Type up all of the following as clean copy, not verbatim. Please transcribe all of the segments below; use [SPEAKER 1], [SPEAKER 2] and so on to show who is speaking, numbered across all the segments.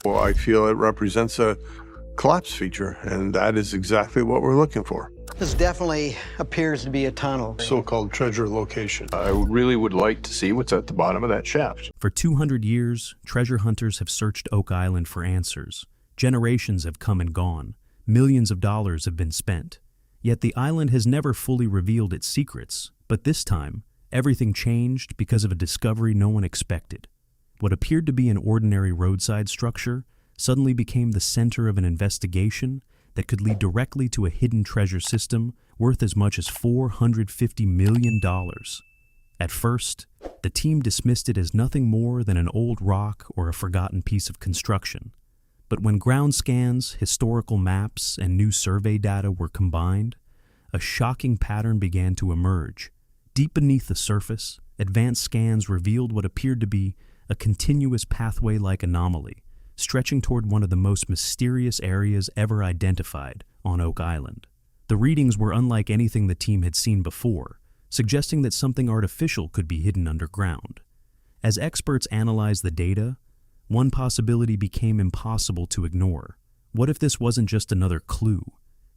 [SPEAKER 1] Well, I feel it represents a collapse feature, and that is exactly what we're looking for.
[SPEAKER 2] This definitely appears to be a tunnel.
[SPEAKER 1] So-called treasure location.
[SPEAKER 3] I really would like to see what's at the bottom of that shaft.
[SPEAKER 4] For 200 years, treasure hunters have searched Oak Island for answers. Generations have come and gone. Millions of dollars have been spent. Yet the island has never fully revealed its secrets. But this time, everything changed because of a discovery no one expected. What appeared to be an ordinary roadside structure suddenly became the center of an investigation that could lead directly to a hidden treasure system worth as much as $450 million. At first, the team dismissed it as nothing more than an old rock or a forgotten piece of construction. But when ground scans, historical maps, and new survey data were combined, a shocking pattern began to emerge. Deep beneath the surface, advanced scans revealed what appeared to be a continuous pathway-like anomaly, stretching toward one of the most mysterious areas ever identified on Oak Island. The readings were unlike anything the team had seen before, suggesting that something artificial could be hidden underground. As experts analyzed the data, one possibility became impossible to ignore. What if this wasn't just another clue?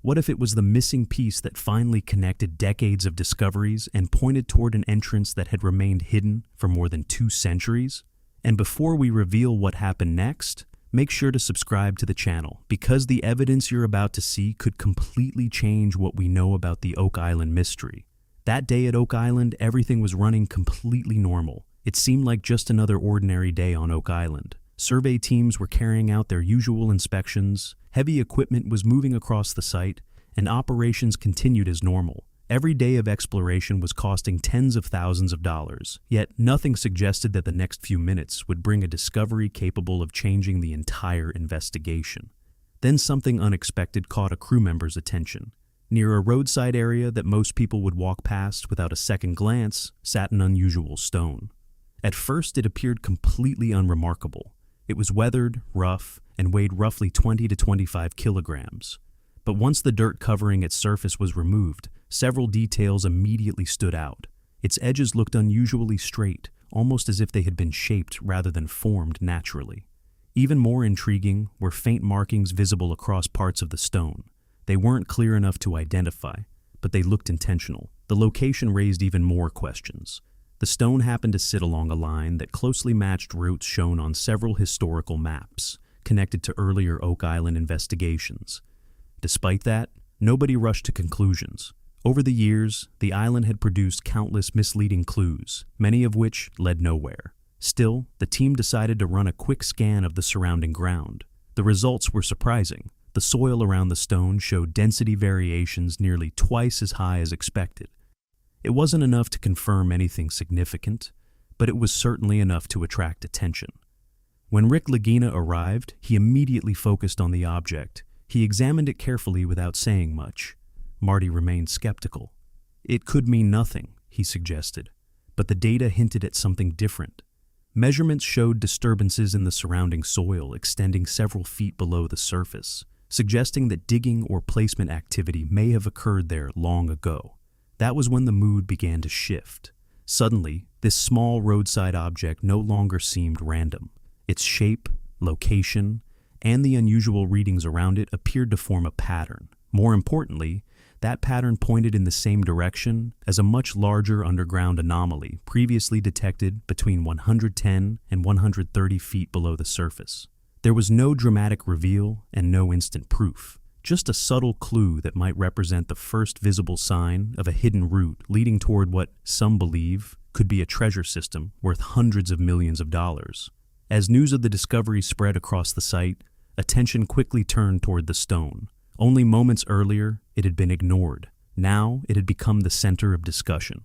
[SPEAKER 4] What if it was the missing piece that finally connected decades of discoveries and pointed toward an entrance that had remained hidden for more than 2 centuries? And before we reveal what happened next, make sure to subscribe to the channel, because the evidence you're about to see could completely change what we know about the Oak Island mystery. That day at Oak Island, everything was running completely normal. It seemed like just another ordinary day on Oak Island. Survey teams were carrying out their usual inspections, heavy equipment was moving across the site, and operations continued as normal. Every day of exploration was costing tens of thousands of dollars, yet nothing suggested that the next few minutes would bring a discovery capable of changing the entire investigation. Then something unexpected caught a crew member's attention. Near a roadside area that most people would walk past without a second glance sat an unusual stone. At first, it appeared completely unremarkable. It was weathered, rough, and weighed roughly 20 to 25 kilograms. But once the dirt covering its surface was removed, several details immediately stood out. Its edges looked unusually straight, almost as if they had been shaped rather than formed naturally. Even more intriguing were faint markings visible across parts of the stone. They weren't clear enough to identify, but they looked intentional. The location raised even more questions. The stone happened to sit along a line that closely matched routes shown on several historical maps, connected to earlier Oak Island investigations. Despite that, nobody rushed to conclusions. Over the years, the island had produced countless misleading clues, many of which led nowhere. Still, the team decided to run a quick scan of the surrounding ground. The results were surprising. The soil around the stone showed density variations nearly twice as high as expected. It wasn't enough to confirm anything significant, but it was certainly enough to attract attention. When Rick Lagina arrived, he immediately focused on the object. He examined it carefully without saying much. Marty remained skeptical. It could mean nothing, he suggested, but the data hinted at something different. Measurements showed disturbances in the surrounding soil extending several feet below the surface, suggesting that digging or placement activity may have occurred there long ago. That was when the mood began to shift. Suddenly, this small roadside object no longer seemed random. Its shape, location, and the unusual readings around it appeared to form a pattern. More importantly, that pattern pointed in the same direction as a much larger underground anomaly previously detected between 110 and 130 feet below the surface. There was no dramatic reveal and no instant proof, just a subtle clue that might represent the first visible sign of a hidden route leading toward what some believe could be a treasure system worth hundreds of millions of dollars. As news of the discovery spread across the site, attention quickly turned toward the stone. Only moments earlier, it had been ignored. Now, it had become the center of discussion.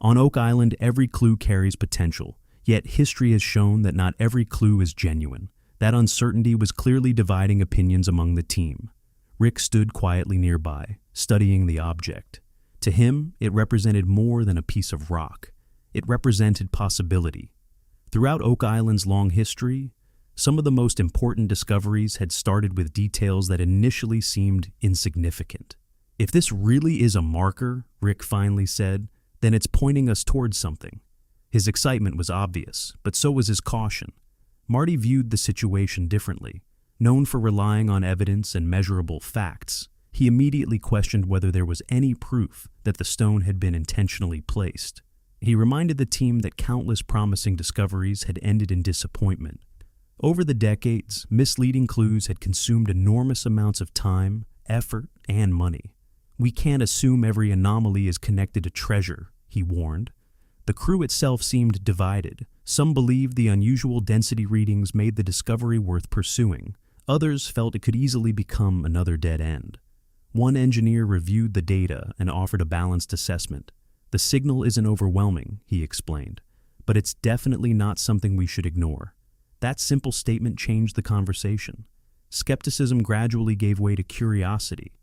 [SPEAKER 4] On Oak Island, every clue carries potential, yet history has shown that not every clue is genuine. That uncertainty was clearly dividing opinions among the team. Rick stood quietly nearby, studying the object. To him, it represented more than a piece of rock. It represented possibility. Throughout Oak Island's long history, some of the most important discoveries had started with details that initially seemed insignificant. If this really is a marker, Rick finally said, then it's pointing us towards something. His excitement was obvious, but so was his caution. Marty viewed the situation differently. Known for relying on evidence and measurable facts, he immediately questioned whether there was any proof that the stone had been intentionally placed. He reminded the team that countless promising discoveries had ended in disappointment. Over the decades, misleading clues had consumed enormous amounts of time, effort, and money. "We can't assume every anomaly is connected to treasure," he warned. The crew itself seemed divided. Some believed the unusual density readings made the discovery worth pursuing. Others felt it could easily become another dead end. One engineer reviewed the data and offered a balanced assessment. "The signal isn't overwhelming," he explained, "but it's definitely not something we should ignore." That simple statement changed the conversation. Skepticism gradually gave way to curiosity.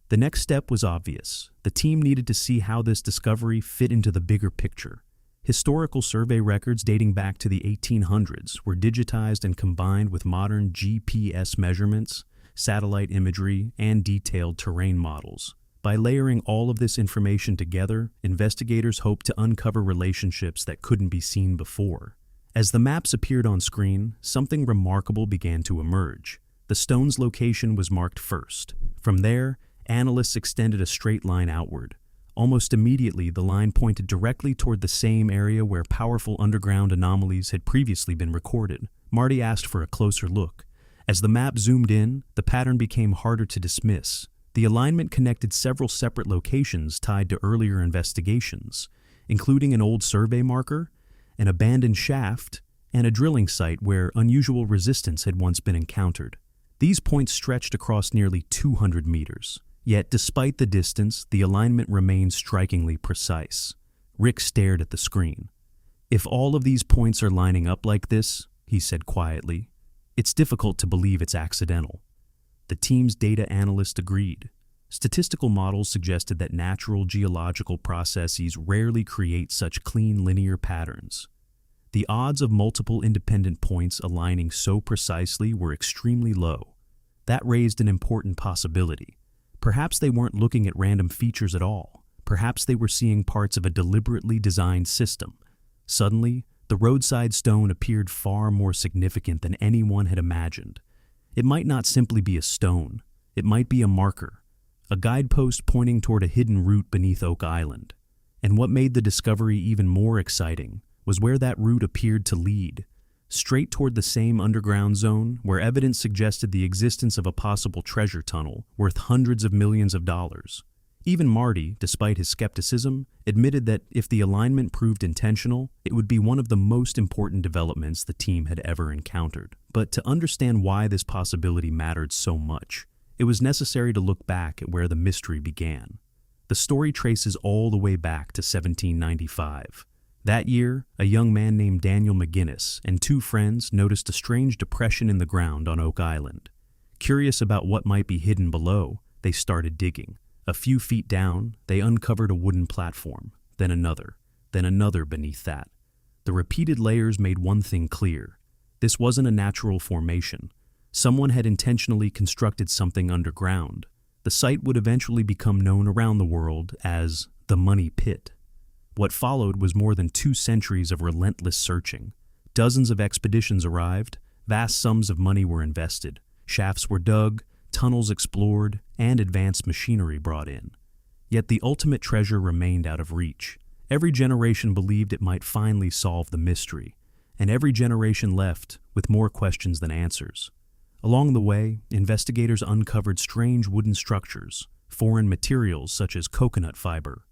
[SPEAKER 4] The next step was obvious. The team needed to see how this discovery fit into the bigger picture. Historical survey records dating back to the 1800s were digitized and combined with modern GPS measurements, satellite imagery, and detailed terrain models. By layering all of this information together, investigators hoped to uncover relationships that couldn't be seen before. As the maps appeared on screen, something remarkable began to emerge. The stone's location was marked first. From there, analysts extended a straight line outward. Almost immediately, the line pointed directly toward the same area where powerful underground anomalies had previously been recorded. Marty asked for a closer look. As the map zoomed in, the pattern became harder to dismiss. The alignment connected several separate locations tied to earlier investigations, including an old survey marker, an abandoned shaft, and a drilling site where unusual resistance had once been encountered. These points stretched across nearly 200 meters. Yet, despite the distance, the alignment remained strikingly precise. Rick stared at the screen. "If all of these points are lining up like this," he said quietly, "it's difficult to believe it's accidental." The team's data analyst agreed. Statistical models suggested that natural geological processes rarely create such clean linear patterns. The odds of multiple independent points aligning so precisely were extremely low. That raised an important possibility. Perhaps they weren't looking at random features at all. Perhaps they were seeing parts of a deliberately designed system. Suddenly, the roadside stone appeared far more significant than anyone had imagined. It might not simply be a stone. It might be a marker, a guidepost pointing toward a hidden route beneath Oak Island. And what made the discovery even more exciting was where that route appeared to lead, straight toward the same underground zone where evidence suggested the existence of a possible treasure tunnel worth hundreds of millions of dollars. Even Marty, despite his skepticism, admitted that if the alignment proved intentional, it would be one of the most important developments the team had ever encountered. But to understand why this possibility mattered so much, it was necessary to look back at where the mystery began. The story traces all the way back to 1795. That year, a young man named Daniel McGinnis and two friends noticed a strange depression in the ground on Oak Island. Curious about what might be hidden below, they started digging. A few feet down, they uncovered a wooden platform, then another beneath that. The repeated layers made one thing clear. This wasn't a natural formation. Someone had intentionally constructed something underground. The site would eventually become known around the world as the Money Pit. What followed was more than 2 centuries of relentless searching. Dozens of expeditions arrived, vast sums of money were invested, shafts were dug, tunnels explored, and advanced machinery brought in. Yet the ultimate treasure remained out of reach. Every generation believed it might finally solve the mystery, and every generation left with more questions than answers. Along the way, investigators uncovered strange wooden structures, foreign materials such as coconut fiber,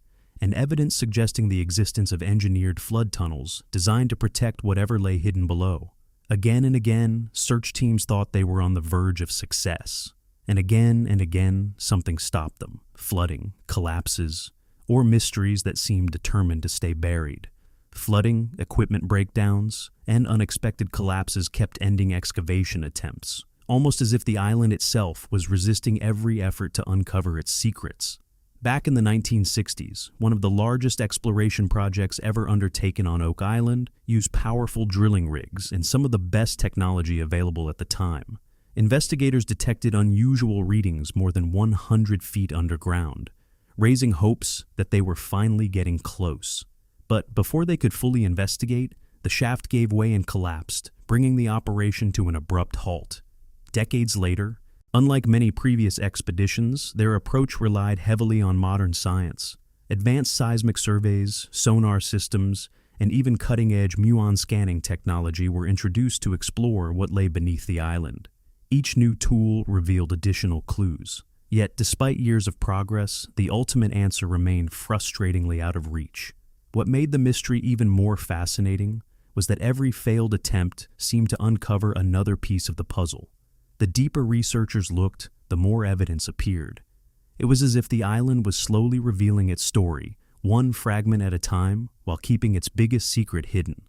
[SPEAKER 4] and evidence suggesting the existence of engineered flood tunnels designed to protect whatever lay hidden below. Again and again, search teams thought they were on the verge of success. And again, something stopped them. Flooding, collapses, or mysteries that seemed determined to stay buried. Flooding, equipment breakdowns, and unexpected collapses kept ending excavation attempts, almost as if the island itself was resisting every effort to uncover its secrets. Back in the 1960s, one of the largest exploration projects ever undertaken on Oak Island used powerful drilling rigs and some of the best technology available at the time. Investigators detected unusual readings more than 100 feet underground, raising hopes that they were finally getting close. But before they could fully investigate, the shaft gave way and collapsed, bringing the operation to an abrupt halt. Decades later, unlike many previous expeditions, their approach relied heavily on modern science. Advanced seismic surveys, sonar systems, and even cutting-edge muon scanning technology were introduced to explore what lay beneath the island. Each new tool revealed additional clues. Yet, despite years of progress, the ultimate answer remained frustratingly out of reach. What made the mystery even more fascinating was that every failed attempt seemed to uncover another piece of the puzzle. The deeper researchers looked, the more evidence appeared. It was as if the island was slowly revealing its story, one fragment at a time, while keeping its biggest secret hidden.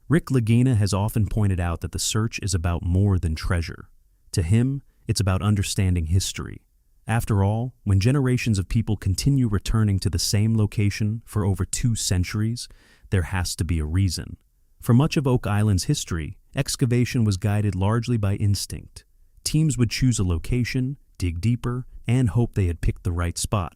[SPEAKER 4] Rick Lagina has often pointed out that the search is about more than treasure. To him, it's about understanding history. After all, when generations of people continue returning to the same location for over 2 centuries, there has to be a reason. For much of Oak Island's history, excavation was guided largely by instinct. Teams would choose a location, dig deeper, and hope they had picked the right spot.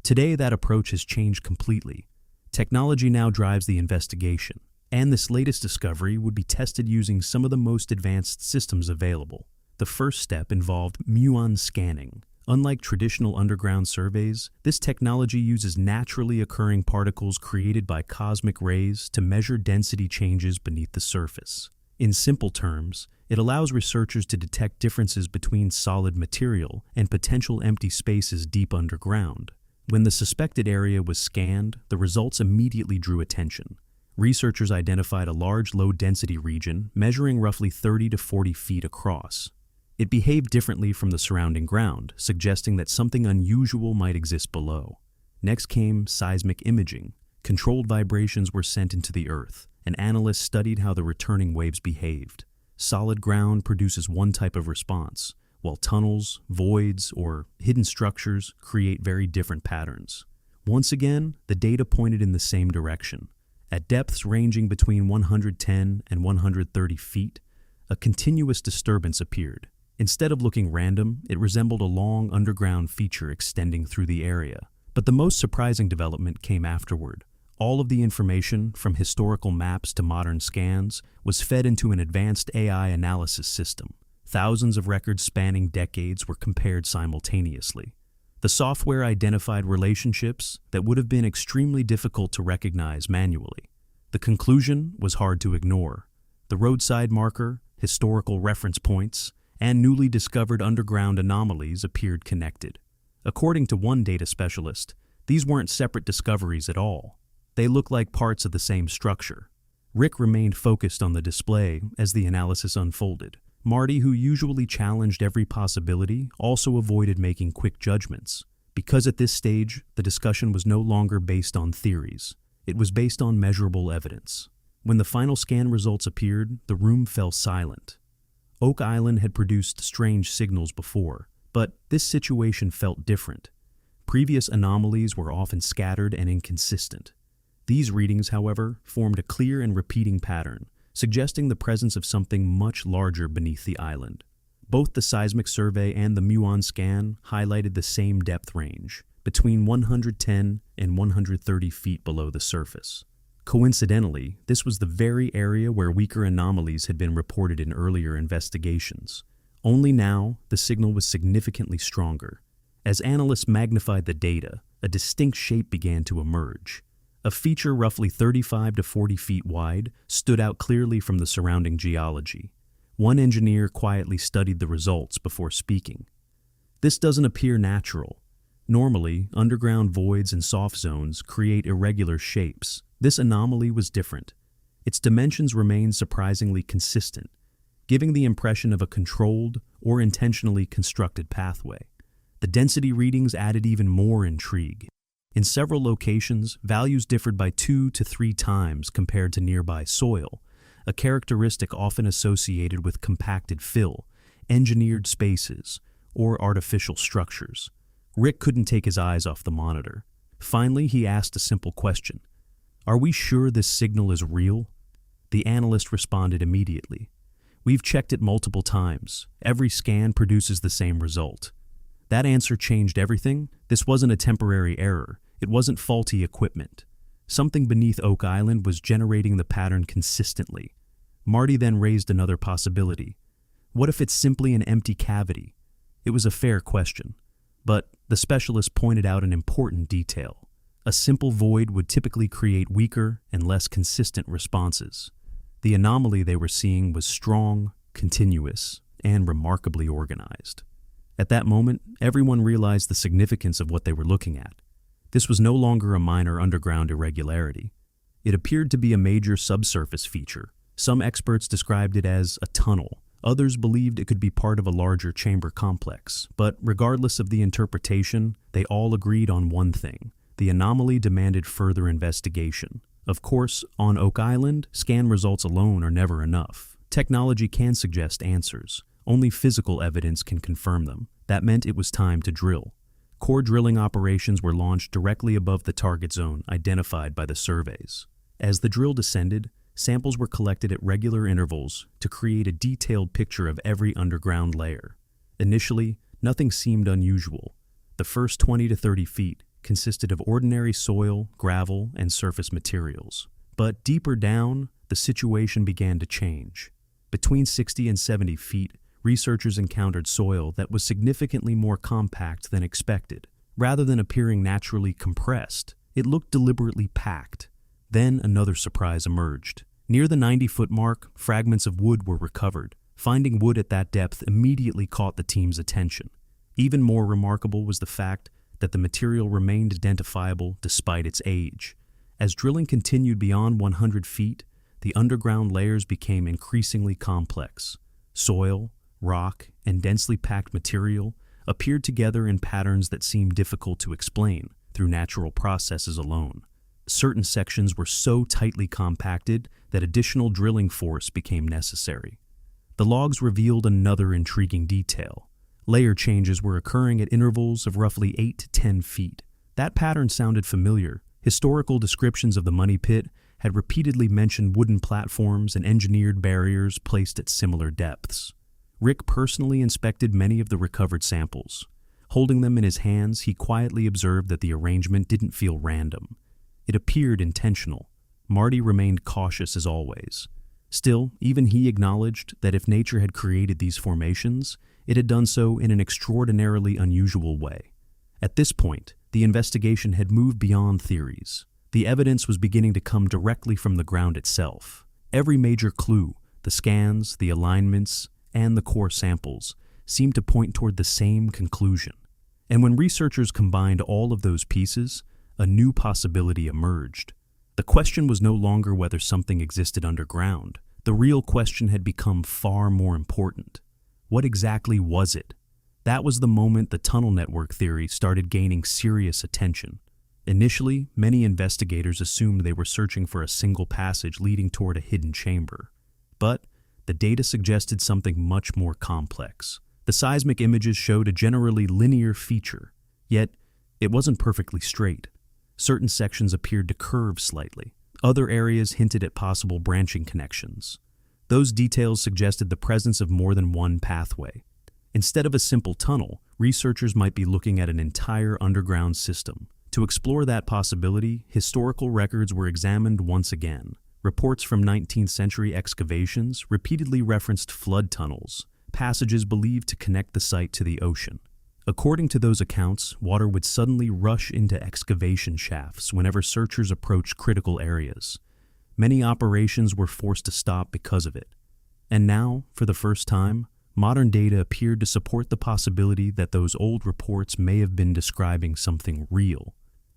[SPEAKER 4] Today, that approach has changed completely. Technology now drives the investigation, and this latest discovery would be tested using some of the most advanced systems available. The first step involved muon scanning. Unlike traditional underground surveys, this technology uses naturally occurring particles created by cosmic rays to measure density changes beneath the surface. In simple terms, it allows researchers to detect differences between solid material and potential empty spaces deep underground. When the suspected area was scanned, the results immediately drew attention. Researchers identified a large low-density region measuring roughly 30 to 40 feet across. It behaved differently from the surrounding ground, suggesting that something unusual might exist below. Next came seismic imaging. Controlled vibrations were sent into the earth, and analysts studied how the returning waves behaved. Solid ground produces one type of response, while tunnels, voids, or hidden structures create very different patterns. Once again, the data pointed in the same direction. At depths ranging between 110 and 130 feet, a continuous disturbance appeared. Instead of looking random, it resembled a long underground feature extending through the area. But the most surprising development came afterward. All of the information, from historical maps to modern scans, was fed into an advanced AI analysis system. Thousands of records spanning decades were compared simultaneously. The software identified relationships that would have been extremely difficult to recognize manually. The conclusion was hard to ignore. The roadside marker, historical reference points, and newly discovered underground anomalies appeared connected. According to one data specialist, these weren't separate discoveries at all. They looked like parts of the same structure. Rick remained focused on the display as the analysis unfolded. Marty, who usually challenged every possibility, also avoided making quick judgments. Because at this stage, the discussion was no longer based on theories. It was based on measurable evidence. When the final scan results appeared, the room fell silent. Oak Island had produced strange signals before, but this situation felt different. Previous anomalies were often scattered and inconsistent. These readings, however, formed a clear and repeating pattern, suggesting the presence of something much larger beneath the island. Both the seismic survey and the muon scan highlighted the same depth range, between 110 and 130 feet below the surface. Coincidentally, this was the very area where weaker anomalies had been reported in earlier investigations. Only now, the signal was significantly stronger. As analysts magnified the data, a distinct shape began to emerge. A feature roughly 35 to 40 feet wide stood out clearly from the surrounding geology. One engineer quietly studied the results before speaking. This doesn't appear natural. Normally, underground voids and soft zones create irregular shapes. This anomaly was different. Its dimensions remained surprisingly consistent, giving the impression of a controlled or intentionally constructed pathway. The density readings added even more intrigue. In several locations, values differed by 2 to 3 times compared to nearby soil, a characteristic often associated with compacted fill, engineered spaces, or artificial structures. Rick couldn't take his eyes off the monitor. Finally, he asked a simple question. "Are we sure this signal is real?" The analyst responded immediately. "We've checked it multiple times. Every scan produces the same result." That answer changed everything. This wasn't a temporary error. It wasn't faulty equipment. Something beneath Oak Island was generating the pattern consistently. Marty then raised another possibility. What if it's simply an empty cavity? It was a fair question, but the specialist pointed out an important detail. A simple void would typically create weaker and less consistent responses. The anomaly they were seeing was strong, continuous, and remarkably organized. At that moment, everyone realized the significance of what they were looking at. This was no longer a minor underground irregularity. It appeared to be a major subsurface feature. Some experts described it as a tunnel. Others believed it could be part of a larger chamber complex. But regardless of the interpretation, they all agreed on one thing. The anomaly demanded further investigation. Of course, on Oak Island, scan results alone are never enough. Technology can suggest answers. Only physical evidence can confirm them. That meant it was time to drill. Core drilling operations were launched directly above the target zone identified by the surveys. As the drill descended, samples were collected at regular intervals to create a detailed picture of every underground layer. Initially, nothing seemed unusual. The first 20 to 30 feet consisted of ordinary soil, gravel, and surface materials. But deeper down, the situation began to change. Between 60 and 70 feet, researchers encountered soil that was significantly more compact than expected. Rather than appearing naturally compressed, it looked deliberately packed. Then another surprise emerged. Near the 90-foot mark, fragments of wood were recovered. Finding wood at that depth immediately caught the team's attention. Even more remarkable was the fact that the material remained identifiable despite its age. As drilling continued beyond 100 feet, the underground layers became increasingly complex. Soil, rock, and densely packed material appeared together in patterns that seemed difficult to explain through natural processes alone. Certain sections were so tightly compacted that additional drilling force became necessary. The logs revealed another intriguing detail. Layer changes were occurring at intervals of roughly 8 to 10 feet. That pattern sounded familiar. Historical descriptions of the money pit had repeatedly mentioned wooden platforms and engineered barriers placed at similar depths. Rick personally inspected many of the recovered samples. Holding them in his hands, he quietly observed that the arrangement didn't feel random. It appeared intentional. Marty remained cautious as always. Still, even he acknowledged that if nature had created these formations, it had done so in an extraordinarily unusual way. At this point, the investigation had moved beyond theories. The evidence was beginning to come directly from the ground itself. Every major clue, the scans, the alignments, and the core samples, seemed to point toward the same conclusion. And when researchers combined all of those pieces, a new possibility emerged. The question was no longer whether something existed underground. The real question had become far more important. What exactly was it? That was the moment the tunnel network theory started gaining serious attention. Initially, many investigators assumed they were searching for a single passage leading toward a hidden chamber. But the data suggested something much more complex. The seismic images showed a generally linear feature, yet it wasn't perfectly straight. Certain sections appeared to curve slightly. Other areas hinted at possible branching connections. Those details suggested the presence of more than one pathway. Instead of a simple tunnel, researchers might be looking at an entire underground system. To explore that possibility, historical records were examined once again. Reports from 19th century excavations repeatedly referenced flood tunnels, passages believed to connect the site to the ocean. According to those accounts, water would suddenly rush into excavation shafts whenever searchers approached critical areas. Many operations were forced to stop because of it. And now, for the first time, modern data appeared to support the possibility that those old reports may have been describing something real.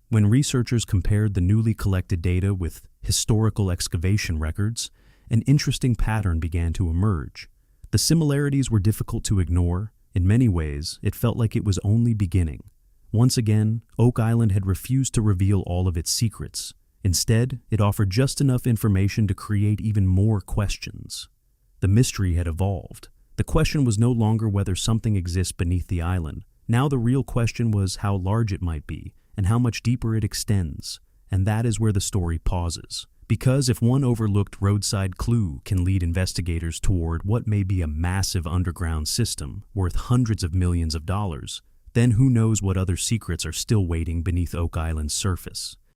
[SPEAKER 4] When researchers compared the newly collected data with historical excavation records, an interesting pattern began to emerge. The similarities were difficult to ignore. In many ways, it felt like it was only beginning. Once again, Oak Island had refused to reveal all of its secrets. Instead, it offered just enough information to create even more questions. The mystery had evolved. The question was no longer whether something exists beneath the island. Now the real question was how large it might be, and how much deeper it extends. And that is where the story pauses. Because if one overlooked roadside clue can lead investigators toward what may be a massive underground system worth hundreds of millions of dollars, then who knows what other secrets are still waiting beneath Oak Island's surface.